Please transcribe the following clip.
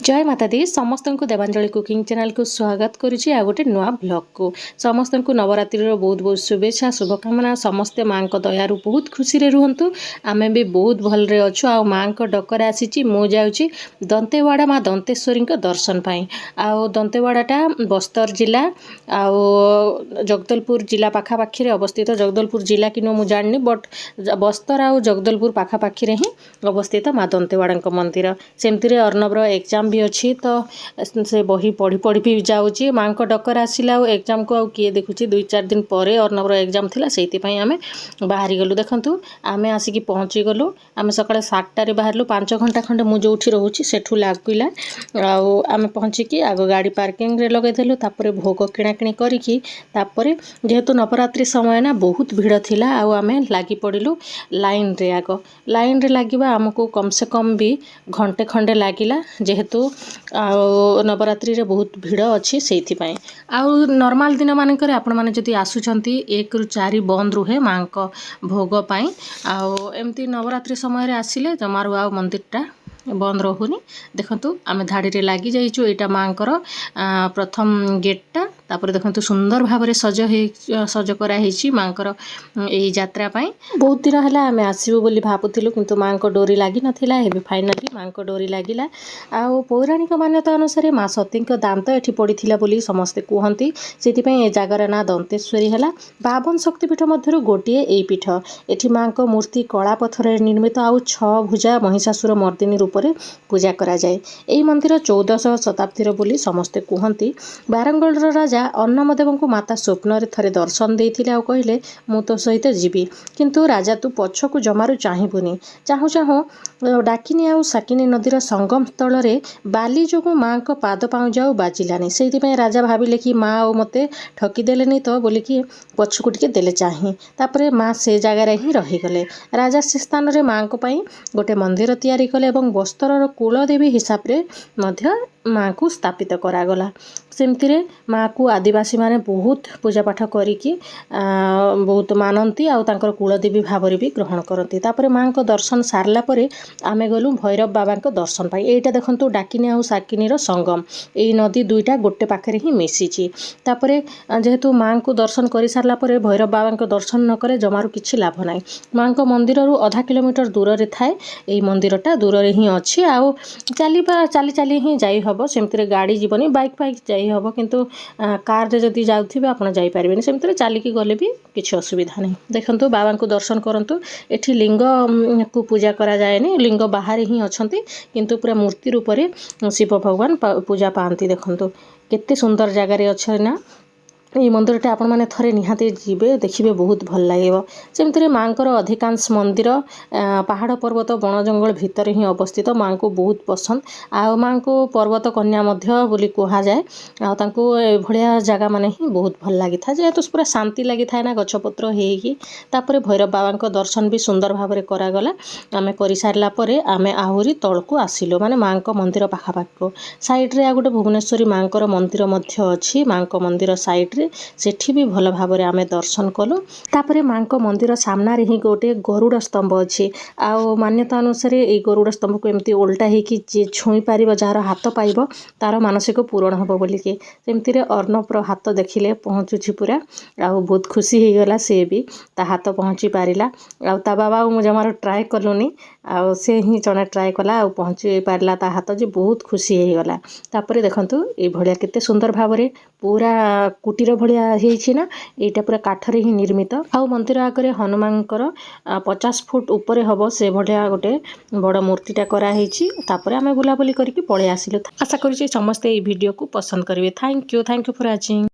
जय माता दी समस्त को देवांजलि कुकिंग चैनल को स्वागत करुच्ची आ गोटे नुआ ब्लॉग को समस्त को नवरात्रि बहुत बहुत शुभेच्छा शुभकामना समस्ते माँ को दयारु बहुत खुशी रे रुहंतु आमे भी बहुत भलरे अच्छु आ माँ को डकर आसी मु जाउची दंतेवाड़ा माँ दंतेश्वरी दर्शन पाई आ दंतेवाड़ाटा बस्तर जिला आ जगदलपुर जिला पाखापाखि अवस्थित जगदलपुर जिला कि मु जानी बट बस्तर आ जगदलपुर पाखापाखि ही अवस्थित माँ दंतेवाड़ा मंदिर सेमती अर्णवर एग्जाम भी अच्छी तो से बही पढ़ी पढ़ी भी जाऊँगी माँ को डकर आसला एग्जाम को किए देखुची 2-4 दिन पर अर्णवर एग्जाम थिला सेति पई आमे बाहरी गलु देखंतु आमे आसिकी पहुँची गलु आमे सकाळे 7टारे बाहरलु 5 घंटा खंडे मु जोठी रहूची सेठू लागिला आमे पहुँचिकी आग गाड़ी पार्किंग रे लगे देलु तापरे भोग किणाकिणी करिकी तापरे जेहेतु नवरात्रि समय ना बहुत भीड़ थिला आमे लागी पड़िलु लाइन रे आग लाइन रे लागिबा हमको कम से कम भी घंटे खंडे लागिला जेहेतु नवरात्रि रे बहुत भीड़ अच्छी से नॉर्मल दिन मानक आपण मैंने जदि आसुचंती 1 ରୁ 4 बंद रुहे माँ को भोग पाई एमती नवरात्रि समय आसिले जमारू आ मंदिरटा बंद रहुनी देखंतु आमे धाड़ी रे लागी जाइछु एटा मांकर प्रथम गेटटा तापर देखंतु सुंदर भाबरे सज करा हेछि मांकर एई यात्रा पई बहुत दिन हला आमे आसीबो बोली भाबुथिलु किंतु मांको डोरी लागी नथिला हेबे फाइनली मांको डोरी लागिला आ पौराणिक मान्यता अनुसार माँ सतीଙ୍କ दांत एठी पड़िथिला बोली समस्ते कहंती सेति पई ए जागर ना दंतेश्वरी हला 52 शक्तिपीठ मध्यरु गोटिए एई पीठ एठी मांको मूर्ति कला पत्थर निर्मित आ 6 भुजा महिषासुर मर्दिनी रूप पूजा करा जाए एई मंदिर 1400 शताब्दी बोली समस्ते कहती बारंगल राजा अन्नमदेव को माता स्वप्न थरे दर्शन देते आ कहले मु तो सहित जीवी किंतु राजा तू पछकू जमारू चाहबुनी चाहू चाहू डाकिनी आ साकिनी नदीर संगम स्थल रे बाली जो माँ को पाद पाऊ जाऊ बाजिलानी से राजा भाविले कि माँ आ मते ठकीदेलेनी तो बोली कि पछकू टिके देले चाहे तापरे माँ से जगार ही रहीगले राजा से स्थान रे माँ को पाई गोटे मंदिर तैयारी कले एवं बस्तर कुलदेवी हिसाब रे मध्य माँ को स्थापित करागला सेमती माँ को आदिवासी माने बहुत पूजा पाठ करिकी बहुत मानती आउर कुलदेवी भाव भी ग्रहण करती तापर माँ को दर्शन सारला परे आमे गलु भैरव बाबा को दर्शन पाई एटा देखंतु डाकिनी आ साकिनी संगम एई नदी दुईटा गोटे पाखे ही मिशिची तापरे जेहेतु माँ को दर्शन कर सारला परे भैरव बाबा को दर्शन न करे जमारू किछि लाभ नाही माँ को मंदिर रु आधा किलोमीटर दूर रे थाए एई मंदिरटा दूर रे ही अच्छी आउ चली चली ही जाई हबो सेमती गाड़ी जीवनी बाइक फाइक जाई हबो किंतु कार रे जदी जाउथिबे आपण जाई परिबेनी सेमती चालिकी गले भी किछि असुविधा नहीं देखंतु बाबा को दर्शन करंतु एठी लिंग को पूजा करा जाएनी लिंग बाहर ही अछंती किंतु पूरा मूर्ति रूप रे शिव भगवान पूजा पाती देखंतु केते सुंदर जगह रे अछि ना ये मंदिरटा आपण माने थरे निहाते जीवे देखिबे बहुत भल लागिबो सेमती माँकर अधिकांश मंदिर पहाड़ पर्वत बण जंगल भितर ही अवस्थित माँ को बहुत पसंद आ माँ को पर्वत कन्या मध्य बोली कहा जाए आ तांको भड़िया जगह माने ही बहुत भल लागि था जेहेतु पूरा शांति लागि था ना गछपत्र हेकी तापरे भैरव बाबा को दर्शन भी सुंदर भाव में करागला आमे करि सारला परे आमे आहुरी तळकू आसिलो माने माँ को मंदिर पाखापाखी साइड रे आ गोटे भुवनेश्वरी माँ को मंदिर मध्य अछि माँ को मंदिर साइड सेठी भी भल भाव में आमे दर्शन कलु तापरे माँ को मंदिर सामना रे ही गोटे गरुड़ स्तंभ अच्छी आ मान्यता अनुसार ये गरुड़ स्तंभ को एमती उल्टा होगी जे छुई पार जार हाथ पाइब तार मानसिक पूरण हम बोलिकी सेमती अर्णवर हाथ देखिले पहुँचुची पूरा आ बहुत खुशी हो गला सी भी ता हाथ पहुँची पारा आ बाबा मुझे जमार ट्राए कलुनी आ से ही जड़े ट्राए कला आ पहुँची पारा ता हाथ जे बहुत खुशी हो गला तापरे देखंतु ए भलिया केते सुंदर भाव में पूरा कुटीर भलिया हेछि ना एटा पूरा काठरे ही निर्मित आ मंदिर आगे हनुमानकर 50 फुट ऊपर हबो से भलिया गोटे बड़ मूर्तिटा करा हेछि तापरे आमे बुलाबुली करके पळे आसिलु आशा करूछि समस्त ए वीडियो को पसंद करिवे थैंक यू फॉर वाचिंग।